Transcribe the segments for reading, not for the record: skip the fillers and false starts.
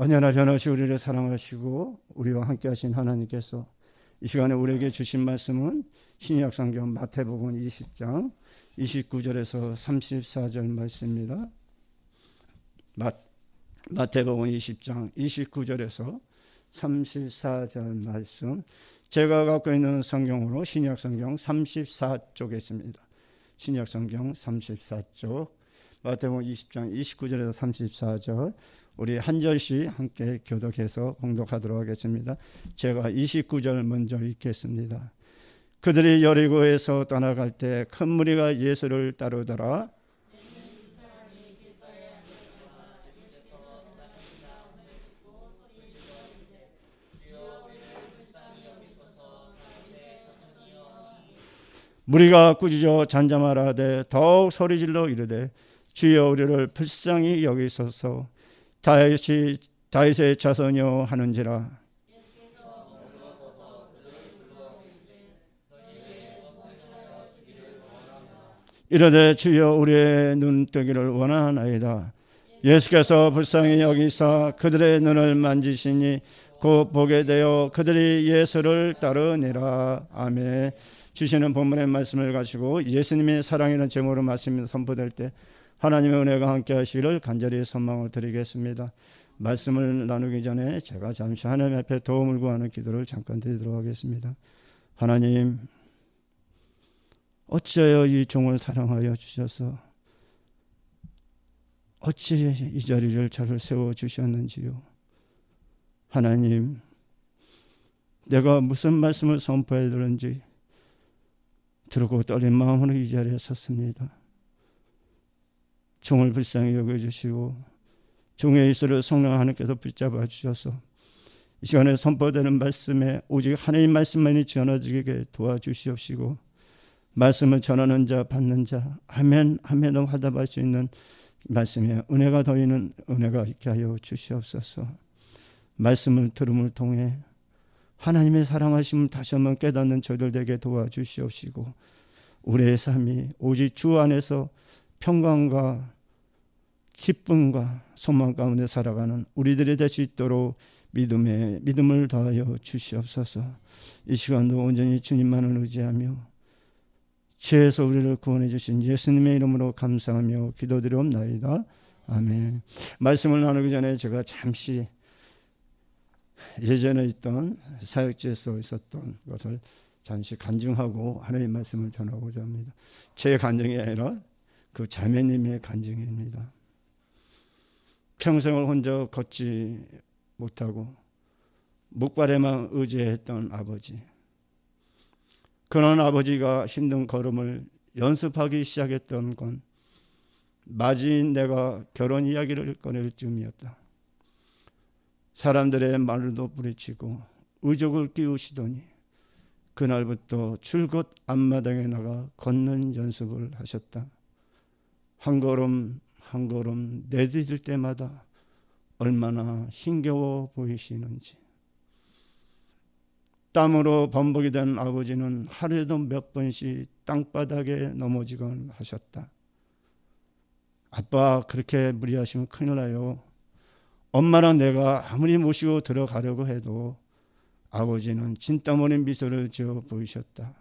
언제나 변함없이 우리를 사랑하시고 우리와 함께 하신 하나님께서 이 시간에 우리에게 주신 말씀은 신약 성경 마태복음 20장 29절에서 34절 말씀입니다. 마태복음 20장 29절에서 34절 말씀, 제가 갖고 있는 성경으로 신약 성경 34쪽에 있습니다. 신약 성경 34쪽 마태복음 20장 29절에서 34절, 우리 한 절씩 함께 교독해서 공독하도록 하겠습니다. 제가 29절 먼저 읽겠습니다. 그들이 여리고에서 떠나갈 때 큰 무리가 예수를 따르더라. 무리가 꾸짖어 잔자말하되 더욱 소리질러 이르되 주여 우리를 불쌍히 여기소서. 다윗의 자손이여 하는지라. 이르되 주여 우리의 눈 뜨기를 원하나이다. 예수께서 불쌍히 여기사 그들의 눈을 만지시니 곧 보게 되어 그들이 예수를 따르니라. 아멘. 주시는 본문의 말씀을 가지고 예수님의 사랑이라는 제목으로 말씀이 선포될 때 하나님의 은혜가 함께 하시기를 간절히 선망을 드리겠습니다. 말씀을 나누기 전에 제가 잠시 하나님 앞에 도움을 구하는 기도를 잠깐 드리도록 하겠습니다. 하나님, 어찌하여 이 종을 사랑하여 주셔서 어찌 이 자리를 저를 세워주셨는지요. 하나님, 내가 무슨 말씀을 선포해야 되는지 들고 떨린 마음으로 이 자리에 섰습니다. 종을 불쌍히 여겨주시고 종의 입술을 성령 하나님께서 붙잡아 주셔서 이 시간에 선포되는 말씀에 오직 하나님 말씀만이 전해지게 도와주시옵시고 말씀을 전하는 자 받는 자 아멘 아멘으로 화답할 수 있는 말씀에 은혜가 더이는 은혜가 있게 하여 주시옵소서. 말씀을 들음을 통해 하나님의 사랑하심을 다시 한번 깨닫는 저들 되게 도와주시옵시고 우리의 삶이 오직 주 안에서 평강과 기쁨과 소망 가운데 살아가는 우리들이 될 수 있도록 믿음을 더하여 주시옵소서. 이 시간도 온전히 주님만을 의지하며 죄에서 우리를 구원해 주신 예수님의 이름으로 감사하며 기도드리옵나이다. 아멘. 말씀을 나누기 전에 제가 잠시 예전에 있던 사역지에서 있었던 것을 잠시 간증하고 하나님의 말씀을 전하고자 합니다. 제 간증이 아니라 그 자매님의 간증입니다. 평생을 혼자 걷지 못하고 목발에만 의지했던 아버지, 그런 아버지가 힘든 걸음을 연습하기 시작했던 건 맞이인 내가 결혼 이야기를 꺼낼 즈음이었다. 사람들의 말도 부딪히고 의족을 끼우시더니 그날부터 줄곧 앞마당에 나가 걷는 연습을 하셨다. 한 걸음 한 걸음 내디딜 때마다 얼마나 힘겨워 보이시는지. 땀으로 범벅이 된 아버지는 하루에도 몇 번씩 땅바닥에 넘어지곤 하셨다. 아빠, 그렇게 무리하시면 큰일 나요. 엄마랑 내가 아무리 모시고 들어가려고 해도 아버지는 진땀 어린 미소를 지어 보이셨다.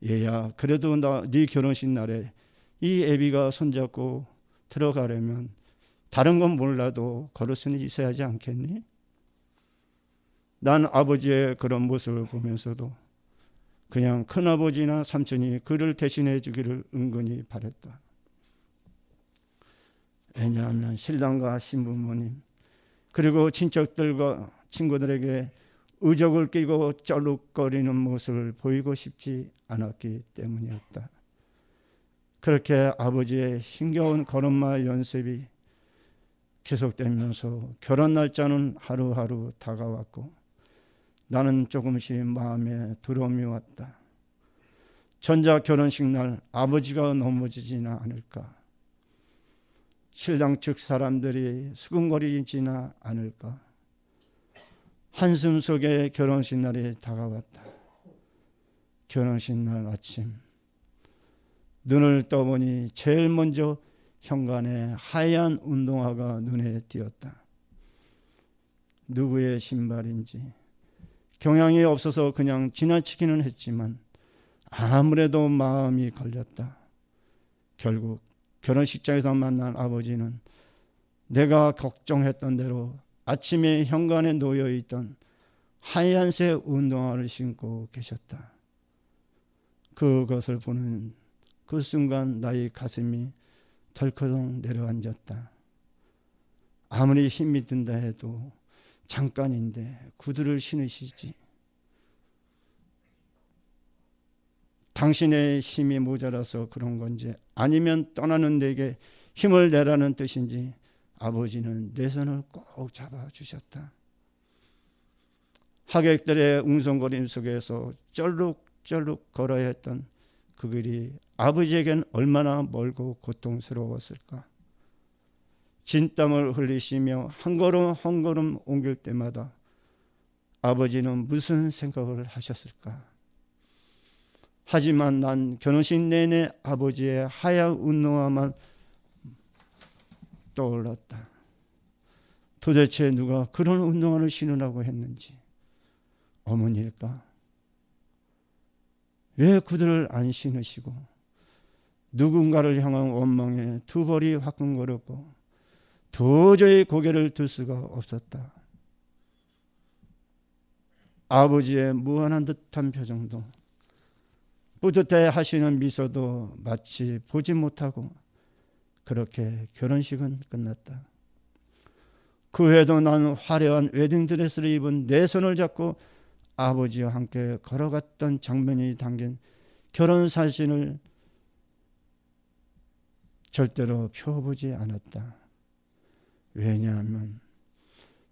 얘야, 그래도 네 결혼식 날에 이 애비가 손잡고 들어가려면 다른 건 몰라도 걸을 수는 있어야 하지 않겠니? 난 아버지의 그런 모습을 보면서도 그냥 큰아버지나 삼촌이 그를 대신해 주기를 은근히 바랬다. 왜냐하면 신랑과 신부모님 그리고 친척들과 친구들에게 의족을 끼고 쩔룩거리는 모습을 보이고 싶지 않았기 때문이었다. 그렇게 아버지의 힘겨운 걸음마 연습이 계속되면서 결혼 날짜는 하루하루 다가왔고 나는 조금씩 마음에 두려움이 왔다. 전자 결혼식 날 아버지가 넘어지지는 않을까? 신랑 측 사람들이 수근거리지는 않을까? 한숨 속에 결혼식 날이 다가왔다. 결혼식 날 아침 눈을 떠보니 제일 먼저 현관에 하얀 운동화가 눈에 띄었다. 누구의 신발인지 경향이 없어서 그냥 지나치기는 했지만 아무래도 마음이 걸렸다. 결국 결혼식장에서 만난 아버지는 내가 걱정했던 대로 아침에 현관에 놓여있던 하얀색 운동화를 신고 계셨다. 그것을 보는 그 순간 나의 가슴이 덜커덩 내려앉았다. 아무리 힘이 든다 해도 잠깐인데 구두를 신으시지. 당신의 힘이 모자라서 그런 건지 아니면 떠나는 내게 힘을 내라는 뜻인지 아버지는 내 손을 꼭 잡아주셨다. 하객들의 웅성거림 속에서 쩔룩쩔룩 걸어야 했던 그 길이 아버지에겐 얼마나 멀고 고통스러웠을까. 진땀을 흘리시며 한 걸음 한 걸음 옮길 때마다 아버지는 무슨 생각을 하셨을까. 하지만 난 결혼식 내내 아버지의 하얀 운동화만 떠올랐다. 도대체 누가 그런 운동화를 신으라고 했는지. 어머니일까? 왜 구두를 안 신으시고 누군가를 향한 원망에 두 벌이 화끈거렸고 도저히 고개를 들 수가 없었다. 아버지의 무한한 듯한 표정도 뿌듯해 하시는 미소도 마치 보지 못하고 그렇게 결혼식은 끝났다. 그 후에도 난 화려한 웨딩드레스를 입은 내 손을 잡고 아버지와 함께 걸어갔던 장면이 담긴 결혼사진을 절대로 펴보지 않았다. 왜냐하면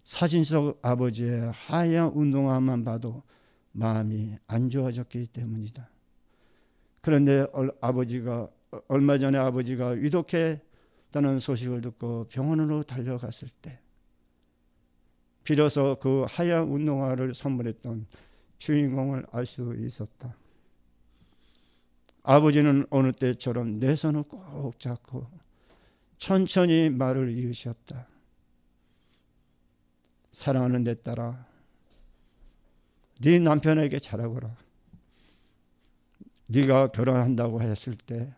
사진 속 아버지의 하얀 운동화만 봐도 마음이 안 좋아졌기 때문이다. 그런데 얼마 전에 아버지가 위독했다는 소식을 듣고 병원으로 달려갔을 때 비로소 그 하얀 운동화를 선물했던 주인공을 알 수 있었다. 아버지는 어느 때처럼 내 손을 꼭 잡고 천천히 말을 이으셨다. 사랑하는 내 딸아, 네 남편에게 잘하거라. 네가 결혼한다고 했을 때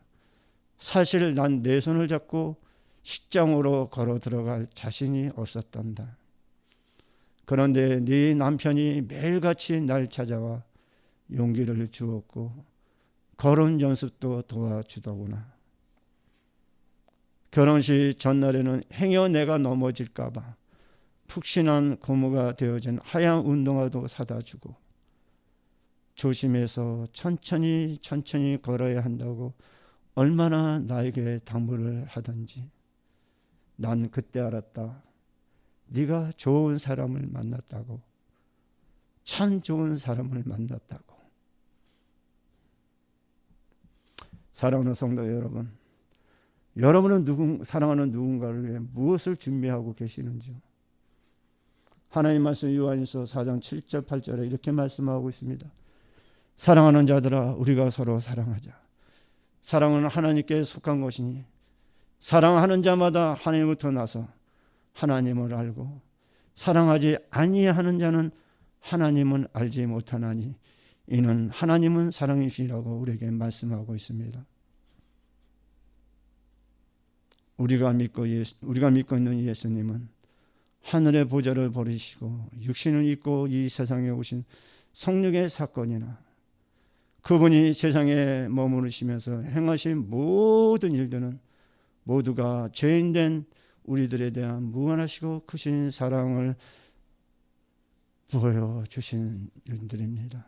사실 난 내 손을 잡고 식장으로 걸어 들어갈 자신이 없었단다. 그런데 네 남편이 매일같이 날 찾아와 용기를 주었고 결혼 연습도 도와주더구나. 결혼식 전날에는 행여 내가 넘어질까 봐 푹신한 고무가 되어진 하얀 운동화도 사다 주고 조심해서 천천히 걸어야 한다고 얼마나 나에게 당부를 하던지. 난 그때 알았다. 네가 좋은 사람을 만났다고. 참 좋은 사람을 만났다고. 사랑하는 성도 여러분, 여러분은 사랑하는 누군가를 위해 무엇을 준비하고 계시는지요? 하나님 말씀 요한일서 4장 7절 8절에 이렇게 말씀하고 있습니다. 사랑하는 자들아, 우리가 서로 사랑하자. 사랑은 하나님께 속한 것이니 사랑하는 자마다 하나님부터 나서 하나님을 알고 사랑하지 아니하는 자는 하나님은 알지 못하나니 이는 하나님은 사랑이시라고 우리에게 말씀하고 있습니다. 우리가 믿고 있는 예수님은 하늘의 보좌를 버리시고 육신을 입고 이 세상에 오신 성령의 사건이나 그분이 세상에 머무르시면서 행하신 모든 일들은 모두가 죄인된 우리들에 대한 무한하시고 크신 사랑을 보여주신 일들입니다.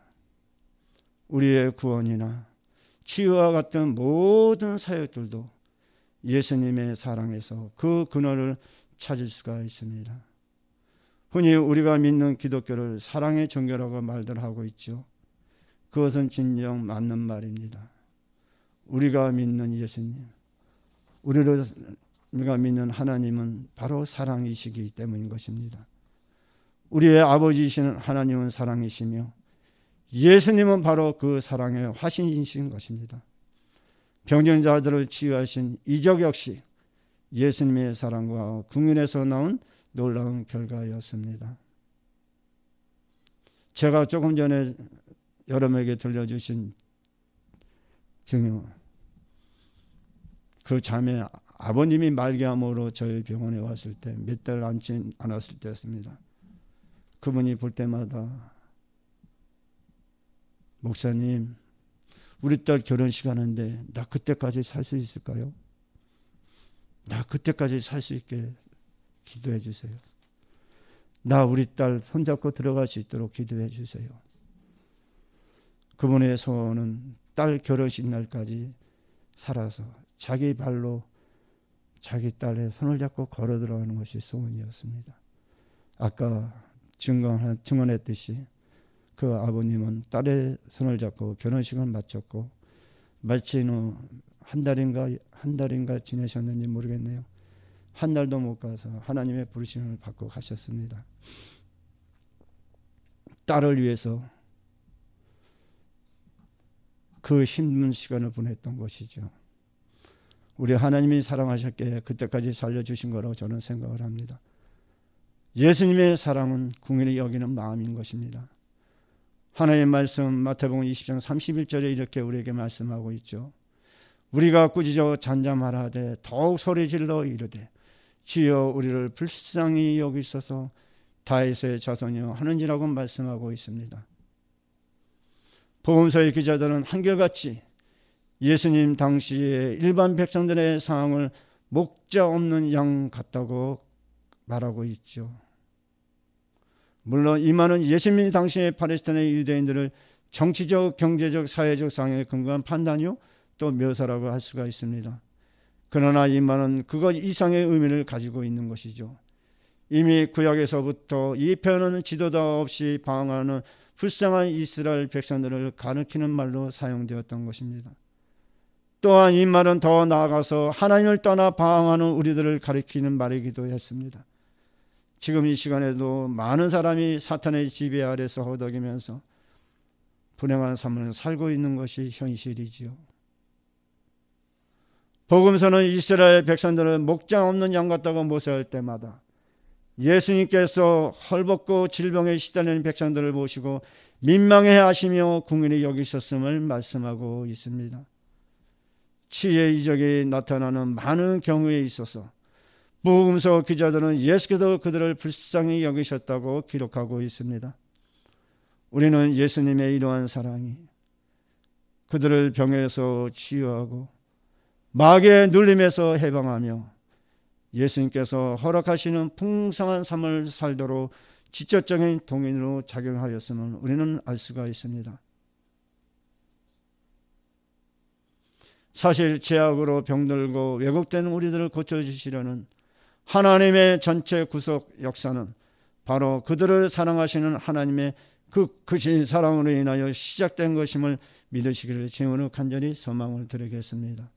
우리의 구원이나 치유와 같은 모든 사역들도 예수님의 사랑에서 그 근원을 찾을 수가 있습니다. 흔히 우리가 믿는 기독교를 사랑의 종교라고 말들 하고 있죠. 그것은 진정 맞는 말입니다. 우리가 믿는 예수님, 우리가 믿는 하나님은 바로 사랑이시기 때문인 것입니다. 우리의 아버지이신 하나님은 사랑이시며 예수님은 바로 그 사랑의 화신이신 것입니다. 병든 자들을 치유하신 이적 역시 예수님의 사랑과 궁윤에서 나온 놀라운 결과였습니다. 제가 조금 전에 여러분에게 들려주신 증여, 그 자매 아버님이 말기암으로 저희 병원에 왔을 때 몇 달 앉지 않았을 때였습니다. 그분이 볼 때마다 목사님, 우리 딸 결혼식 하는데 나 그때까지 살 수 있을까요? 나 그때까지 살 수 있게 기도해 주세요. 나 우리 딸 손잡고 들어갈 수 있도록 기도해 주세요. 그분의 소원은 딸 결혼식 날까지 살아서 자기 발로 자기 딸의 손을 잡고 걸어 들어가는 것이 소원이었습니다. 아까 증언했듯이 그 아버님은 딸의 손을 잡고 결혼식을 마쳤고 마친 후 한 달인가 지내셨는지 모르겠네요. 한 달도 못 가서 하나님의 부르심을 받고 가셨습니다. 딸을 위해서 그 힘든 시간을 보냈던 것이죠. 우리 하나님이 사랑하셨기에 그때까지 살려주신 거라고 저는 생각을 합니다. 예수님의 사랑은 긍휼히 여기는 마음인 것입니다. 하나님의 말씀 마태복음 20장 31절에 이렇게 우리에게 말씀하고 있죠. 우리가 꾸짖어 잠잠하라되 더욱 소리질러 이르되 주여 우리를 불쌍히 여기소서 다윗의 자손이여 하는지라고 말씀하고 있습니다. 복음서의 기자들은 한결같이 예수님 당시의 일반 백성들의 상황을 목자 없는 양 같다고 말하고 있죠. 물론 이 말은 예수님 당시의 팔레스타인의 유대인들을 정치적, 경제적, 사회적 상황에 근거한 판단이요 또 묘사라고 할 수가 있습니다. 그러나 이 말은 그것 이상의 의미를 가지고 있는 것이죠. 이미 구약에서부터 이 표현은 지도자 없이 방황하는 불쌍한 이스라엘 백성들을 가리키는 말로 사용되었던 것입니다. 또한 이 말은 더 나아가서 하나님을 떠나 방황하는 우리들을 가리키는 말이기도 했습니다. 지금 이 시간에도 많은 사람이 사탄의 지배 아래서 허덕이면서 불행한 삶을 살고 있는 것이 현실이지요. 복음서는 이스라엘 백성들을 목장 없는 양 같다고 모세할 때마다 예수님께서 헐벗고 질병에 시달리는 백성들을 보시고 민망해하시며 긍휼히 여기셨음을 말씀하고 있습니다. 치의 이적이 나타나는 많은 경우에 있어서 복음서 기자들은 예수께서 그들을 불쌍히 여기셨다고 기록하고 있습니다. 우리는 예수님의 이러한 사랑이 그들을 병에서 치유하고 마귀의 눌림에서 해방하며 예수님께서 허락하시는 풍성한 삶을 살도록 직접적인 동인으로 작용하였음을 우리는 알 수가 있습니다. 사실 죄악으로 병들고 왜곡된 우리들을 고쳐주시려는 하나님의 전체 구속 역사는 바로 그들을 사랑하시는 하나님의 그 크신 사랑으로 인하여 시작된 것임을 믿으시기를 주님으로 간절히 소망을 드리겠습니다.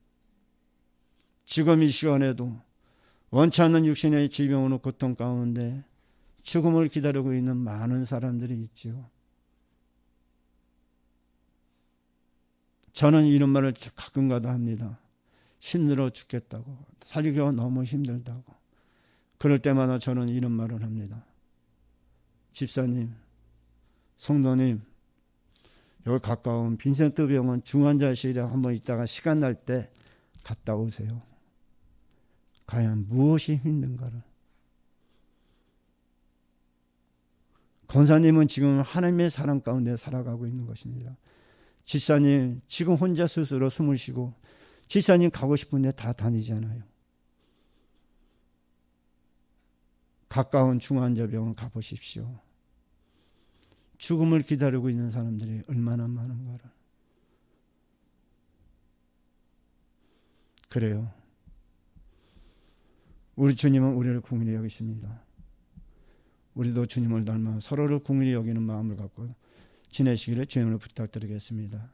지금 이 시간에도 원치 않는 육신의 질병으로 고통 가운데 죽음을 기다리고 있는 많은 사람들이 있지요. 저는 이런 말을 가끔가다 합니다. 힘들어 죽겠다고, 살기가 너무 힘들다고. 그럴 때마다 저는 이런 말을 합니다. 집사님, 성도님, 여기 가까운 빈센트 병원 중환자실에 한번 있다가 시간 날 때 갔다 오세요. 과연 무엇이 힘든가를. 권사님은 지금 하나님의 사랑 가운데 살아가고 있는 것입니다. 집사님 지금 혼자 스스로 숨을 쉬고 집사님 가고 싶은데 다 다니잖아요. 가까운 중환자병원 가보십시오. 죽음을 기다리고 있는 사람들이 얼마나 많은가를. 그래요. 우리 주님은 우리를 긍휼히 여기십니다. 우리도 주님을 닮아 서로를 긍휼히 여기는 마음을 갖고 지내시기를 주님으로 부탁드리겠습니다.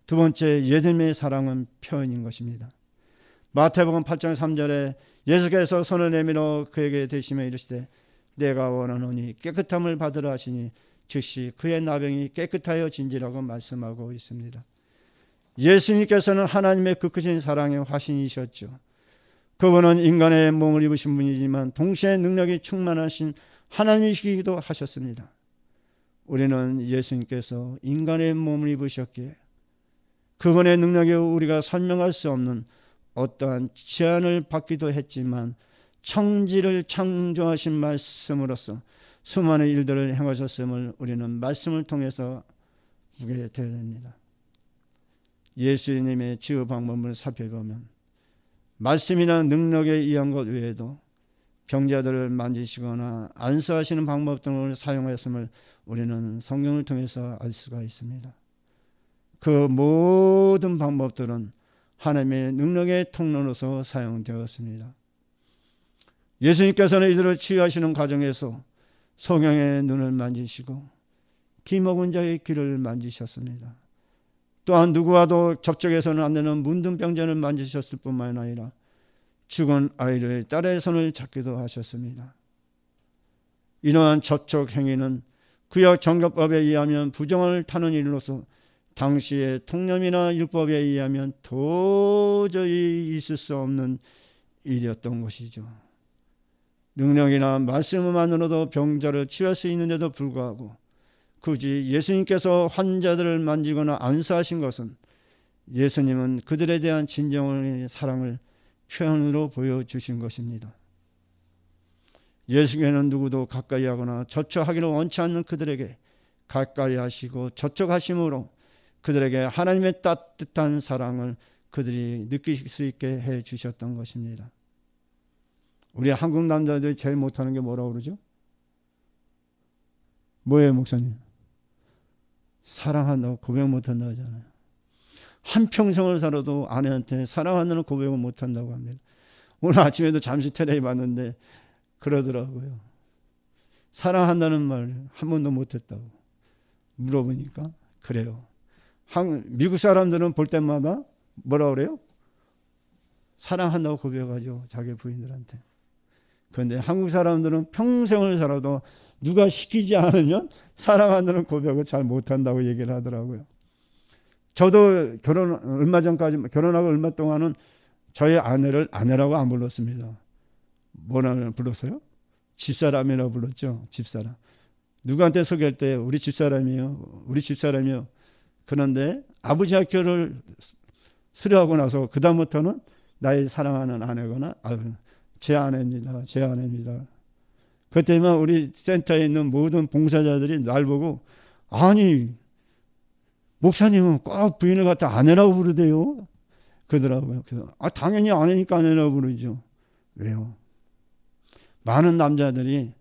두 번째, 예수님의 사랑은 표현인 것입니다. 마태복음 8장 3절에 예수께서 손을 내밀어 그에게 대시며 이르시되 내가 원하노니 깨끗함을 받으라 하시니 즉시 그의 나병이 깨끗하여진지라고 말씀하고 있습니다. 예수님께서는 하나님의 그 크신 사랑의 화신이셨죠. 그분은 인간의 몸을 입으신 분이지만 동시에 능력이 충만하신 하나님이시기도 하셨습니다. 우리는 예수님께서 인간의 몸을 입으셨기에 그분의 능력에 우리가 설명할 수 없는 어떠한 제한을 받기도 했지만 청지를 창조하신 말씀으로써 수많은 일들을 행하셨음을 우리는 말씀을 통해서 보게 됩니다. 예수님의 치유 방법을 살펴보면 말씀이나 능력에 의한 것 외에도 병자들을 만지시거나 안수하시는 방법 등을 사용했음을 우리는 성경을 통해서 알 수가 있습니다. 그 모든 방법들은 하나님의 능력의 통로로서 사용되었습니다. 예수님께서는 이들을 치유하시는 과정에서 소경의 눈을 만지시고 기 먹은 자의 귀를 만지셨습니다. 또한 누구와도 접촉해서는 안 되는 문둥병자를 만지셨을 뿐만 아니라 죽은 아이의 딸의 손을 잡기도 하셨습니다. 이러한 접촉 행위는 구약 정교법에 의하면 부정을 타는 일로서 당시의 통념이나 율법에 의하면 도저히 있을 수 없는 일이었던 것이죠. 능력이나 말씀만으로도 병자를 치유할 수 있는데도 불구하고 굳이 예수님께서 환자들을 만지거나 안수하신 것은 예수님은 그들에 대한 진정의 사랑을 표현으로 보여주신 것입니다. 예수께서는 누구도 가까이 하거나 접촉하기를 원치 않는 그들에게 가까이 하시고 접촉하심으로 그들에게 하나님의 따뜻한 사랑을 그들이 느낄 수 있게 해 주셨던 것입니다. 우리 한국 남자들이 제일 못하는 게 뭐라고 그러죠? 뭐예요, 목사님? 사랑한다고 고백 못한다고 하잖아요. 한평생을 살아도 아내한테 사랑한다는 고백을 못한다고 합니다. 오늘 아침에도 잠시 텔레비 봤는데 그러더라고요. 사랑한다는 말 한 번도 못했다고 물어보니까 그래요. 미국 사람들은 볼 때마다 뭐라 그래요? 사랑한다고 고백하죠, 자기 부인들한테. 그런데 한국 사람들은 평생을 살아도 누가 시키지 않으면 사랑한다는 고백을 잘 못한다고 얘기를 하더라고요. 저도 결혼하고 얼마 동안은 저희 아내를 아내라고 안 불렀습니다. 뭐라고 불렀어요? 집사람이라고 불렀죠. 집사람. 누구한테 소개할 때 우리 집사람이요. 우리 집사람이요. 그런데 아버지 학교를 수료하고 나서 그 다음부터는 나의 사랑하는 아내거나 제 아내입니다. 제 아내입니다. 그때만 우리 센터에 있는 모든 봉사자들이 날 보고 아니 목사님은 꼭 부인을 갖다 아내라고 부르대요. 그러더라고요. 그래서 당연히 아내니까 아내라고 부르죠. 왜요? 많은 남자들이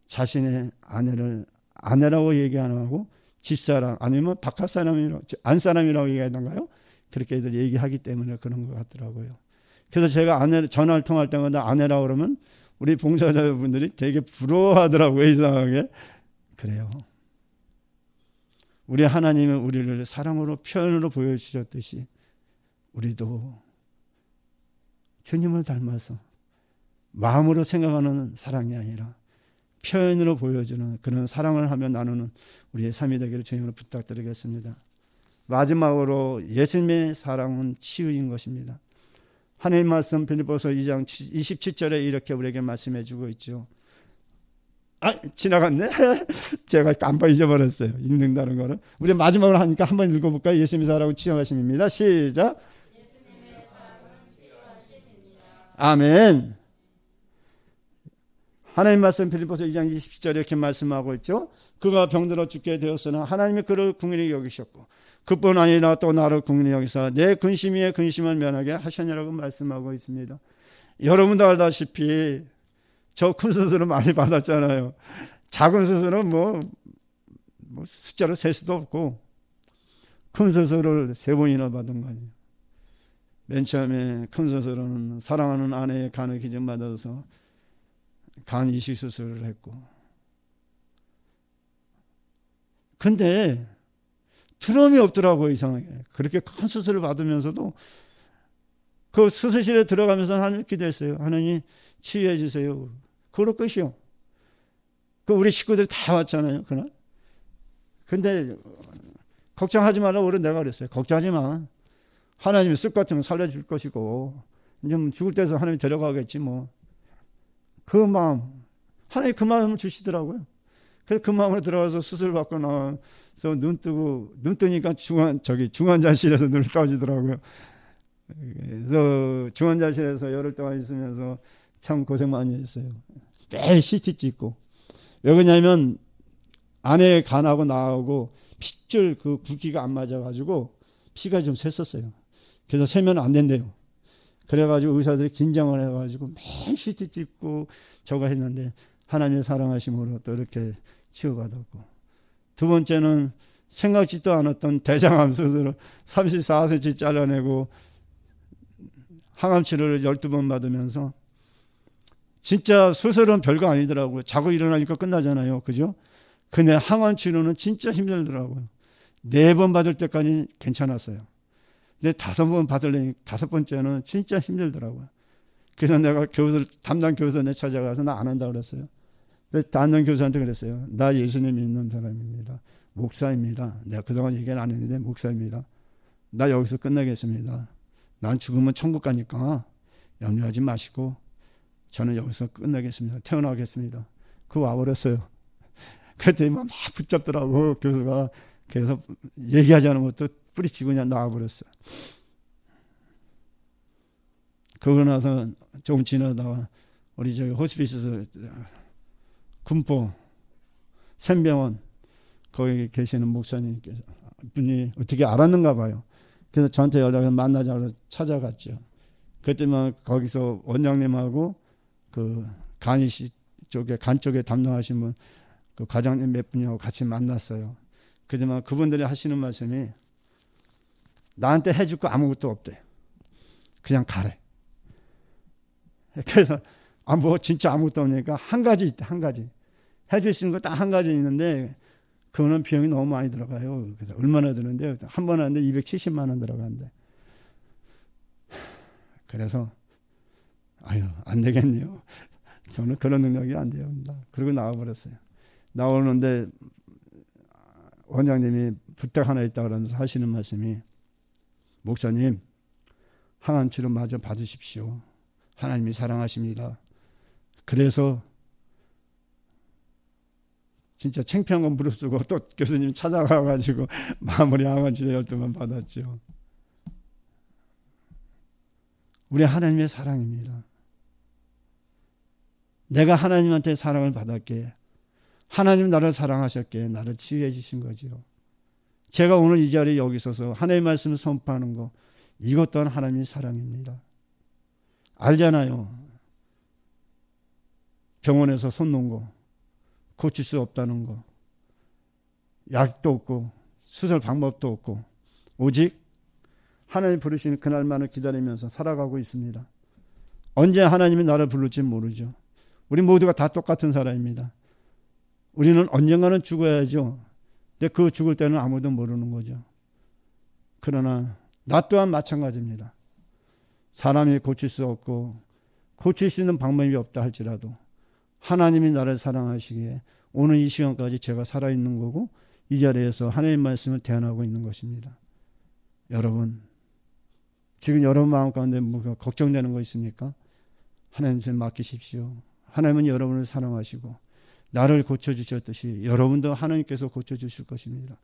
자신의 아내를 아내라고 얘기 안 하고 집사람 아니면 바깥 사람이라고 안사람이라고 얘기하던가요? 그렇게 애들 얘기하기 때문에 그런 것 같더라고요. 그래서 제가 전화를 통할 때마다 아내라고 그러면 우리 봉사자분들이 되게 부러워하더라고요. 이상하게. 그래요. 우리 하나님은 우리를 사랑으로 표현으로 보여주셨듯이 우리도 주님을 닮아서 마음으로 생각하는 사랑이 아니라 표현으로 보여주는 그런 사랑을 하며 나누는 우리의 삶이 되기를 주님으로 부탁드리겠습니다. 마지막으로 예수님의 사랑은 치유인 것입니다. 하나님 말씀 빌립보서 2장 27절에 이렇게 우리에게 말씀해 주고 있죠. 지나갔네. 제가 깜빡 잊어버렸어요. 읽는다는 거를. 우리 마지막으로 하니까 한번 읽어볼까요? 예수님의 사랑은 치유하심입니다. 시작. 예수님의 사랑은 치유하심입니다. 아멘. 하나님 말씀 빌립보서 2장 27절에 이렇게 말씀하고 있죠. 그가 병들어 죽게 되었으나 하나님이 그를 긍휼히 여기셨고 그뿐 아니라 또 나를 긍휼히 여기사 내 근심 위에 근심을 면하게 하셨냐라고 말씀하고 있습니다. 여러분도 알다시피 저 큰 수술을 많이 받았잖아요. 작은 수술은 뭐 숫자로 셀 수도 없고 큰 수술을 3번이나 받은 거 아니에요. 맨 처음에 큰 수술은 사랑하는 아내의 간을 기증받아서 간 이식 수술을 했고, 근데 트럼이 없더라고요. 이상하게. 그렇게 큰 수술을 받으면서도 그 수술실에 들어가면서 하나님 기도했어요. 하나님 치유해 주세요. 그걸로 끝이요. 그 우리 식구들이 다 왔잖아요. 그날. 근데 걱정하지 말라고 내가 그랬어요. 걱정하지 마. 하나님이 쓸 것 같으면 살려줄 것이고 이제 죽을 때서 하나님이 데려가겠지 뭐. 그 마음, 하나님 그 마음을 주시더라고요. 그래서 그 마음으로 들어가서 수술 받고 나와서 눈 뜨니까 중환자실에서 눈을 떠지더라고요. 그래서 중환자실에서 열흘 동안 있으면서 참 고생 많이 했어요. 매일 CT 찍고. 왜 그러냐면 안에 간하고 나하고 핏줄 그 굵기가 안 맞아가지고 피가 좀 샜었어요. 그래서 세면 안 된대요. 그래가지고 의사들이 긴장을 해가지고 매일 CT 찍고 저거 했는데 하나님의 사랑하심으로 또 이렇게 치유받았고, 두 번째는 생각지도 않았던 대장암 수술을 34cm 잘라내고 항암 치료를 12번 받으면서, 진짜 수술은 별거 아니더라고요. 자고 일어나니까 끝나잖아요. 그죠? 근데 항암 치료는 진짜 힘들더라고요. 4번 받을 때까지 괜찮았어요. 근데 5번 받으려니 5번째는 진짜 힘들더라고요. 그래서 내가 담당 교수한테 찾아가서 나 안 한다 그랬어요. 담당 교수한테 그랬어요. 나 예수님 믿는 사람입니다. 목사입니다. 내가 그동안 얘기는 안 했는데 목사입니다. 나 여기서 끝내겠습니다. 난 죽으면 천국 가니까 염려하지 마시고 저는 여기서 끝내겠습니다. 태어나겠습니다. 그 와버렸어요. 그때 막 붙잡더라고 교수가. 그래서 얘기하지 않은 것도 뿌리치고 그냥 나와버렸어요. 그러고 나서 조금 지나다가 우리 저기 호스피스 군포 샘병원 거기 계시는 목사님께서 분이 어떻게 알았는가 봐요. 그래서 저한테 연락해서 만나자고 찾아갔죠. 그때만 거기서 원장님하고 그 간이시 쪽에 간 쪽에 담당하신 분 그 과장님 몇 분이하고 같이 만났어요. 그지만 그분들이 하시는 말씀이 나한테 해줄 거 아무것도 없대. 그냥 가래. 그래서 뭐 진짜 아무것도 없으니까 한 가지 있다. 한 가지 해줄 수 있는 거 딱 한 가지 있는데 그거는 비용이 너무 많이 들어가요. 그래서 얼마나 드는데 한 번 하는데 270만 원 들어간대. 그래서 아유 안 되겠네요. 저는 그런 능력이 안 돼요. 그리고 나와버렸어요. 나오는데 원장님이 부탁 하나 있다 그러면서 하시는 말씀이, 목사님 항암 치료 마저 받으십시오. 하나님이 사랑하십니다. 그래서 진짜 창피한 건 무릅쓰고 또 교수님 찾아가가지고 마무리 항암 치료 12번 받았죠. 우리 하나님의 사랑입니다. 내가 하나님한테 사랑을 받았기에, 하나님 나를 사랑하셨기에 나를 치유해 주신 거지요. 제가 오늘 이 자리에 여기 있어서 하나님의 말씀을 선포하는 거, 이것 또한 하나님의 사랑입니다. 알잖아요. 병원에서 손 놓은 거 고칠 수 없다는 거, 약도 없고 수술 방법도 없고 오직 하나님 부르시는 그날만을 기다리면서 살아가고 있습니다. 언제 하나님이 나를 부를지 모르죠. 우리 모두가 다 똑같은 사람입니다. 우리는 언젠가는 죽어야죠. 근데 그 죽을 때는 아무도 모르는 거죠. 그러나 나 또한 마찬가지입니다. 사람이 고칠 수 없고 고칠 수 있는 방법이 없다 할지라도 하나님이 나를 사랑하시기에 오늘 이 시간까지 제가 살아있는 거고 이 자리에서 하나님의 말씀을 대언하고 있는 것입니다. 여러분, 지금 여러분 마음 가운데 뭐가 걱정되는 거 있습니까? 하나님께 맡기십시오. 하나님은 여러분을 사랑하시고 나를 고쳐주셨듯이 여러분도 하나님께서 고쳐주실 것입니다.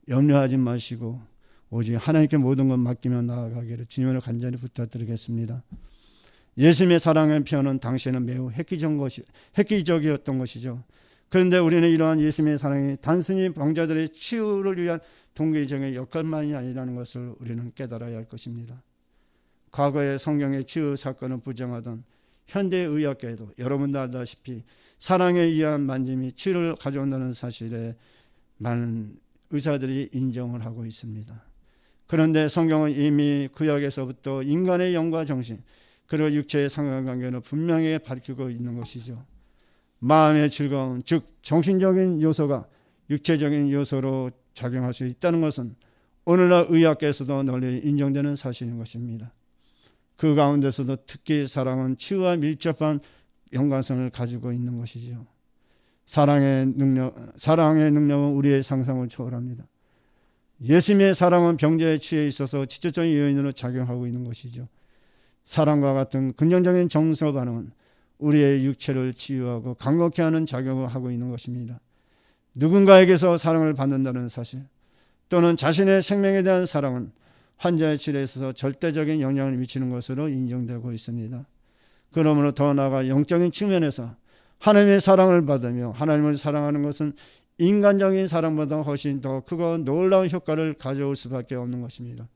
염려하지 마시고 오직 하나님께 모든 것 맡기며 나아가기를 주님을 간절히 부탁드리겠습니다. 예수님의 사랑의 표현은 당시에는 매우 획기적이었던 것이죠. 그런데 우리는 이러한 예수님의 사랑이 단순히 병자들의 치유를 위한 동기적인 역할만이 아니라는 것을 우리는 깨달아야 할 것입니다. 과거의 성경의 치유 사건을 부정하던 현대의학계에도 여러분도 알다시피 사랑에 의한 만짐이 치유를 가져온다는 사실에 많은 의사들이 인정을 하고 있습니다. 그런데 성경은 이미 구약에서부터 인간의 영과 정신 그리고 육체의 상관관계를 분명히 밝히고 있는 것이죠. 마음의 즐거움, 즉 정신적인 요소가 육체적인 요소로 작용할 수 있다는 것은 오늘날 의학계에서도 널리 인정되는 사실인 것입니다. 그 가운데서도 특히 사랑은 치유와 밀접한 연관성을 가지고 있는 것이죠. 사랑의 능력은 우리의 상상을 초월합니다. 예수님의 사랑은 병자의 치유에 있어서 직접적인 요인으로 작용하고 있는 것이죠. 사랑과 같은 긍정적인 정서 반응은 우리의 육체를 치유하고 강건케 하는 작용을 하고 있는 것입니다. 누군가에게서 사랑을 받는다는 사실, 또는 자신의 생명에 대한 사랑은 환자의 치료에 있어서 절대적인 영향을 미치는 것으로 인정되고 있습니다. 그러므로 더 나아가 영적인 측면에서 하나님의 사랑을 받으며 하나님을 사랑하는 것은 인간적인 사랑보다 훨씬 더 크고 놀라운 효과를 가져올 수밖에 없는 것입니다.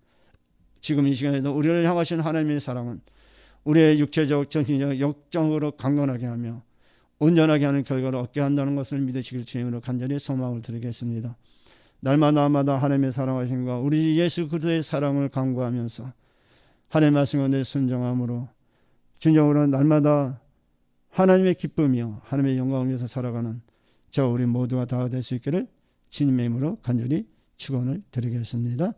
지금 이 시간에도 우리를 향하신 하나님의 사랑은 우리의 육체적, 정신적, 영적으로 강건하게 하며 온전하게 하는 결과를 얻게 한다는 것을 믿으시길 주님으로 간절히 소망을 드리겠습니다. 날마다 하나님의 사랑하심과 우리 예수 그리스도의 사랑을 강구하면서 하나님의 말씀에 순종함으로 진정으로 날마다 하나님의 기쁨이요 하나님의 영광을 위해서 살아가는 저 우리 모두가 다 될 수 있기를 주님의 이름으로 간절히 축원을 드리겠습니다.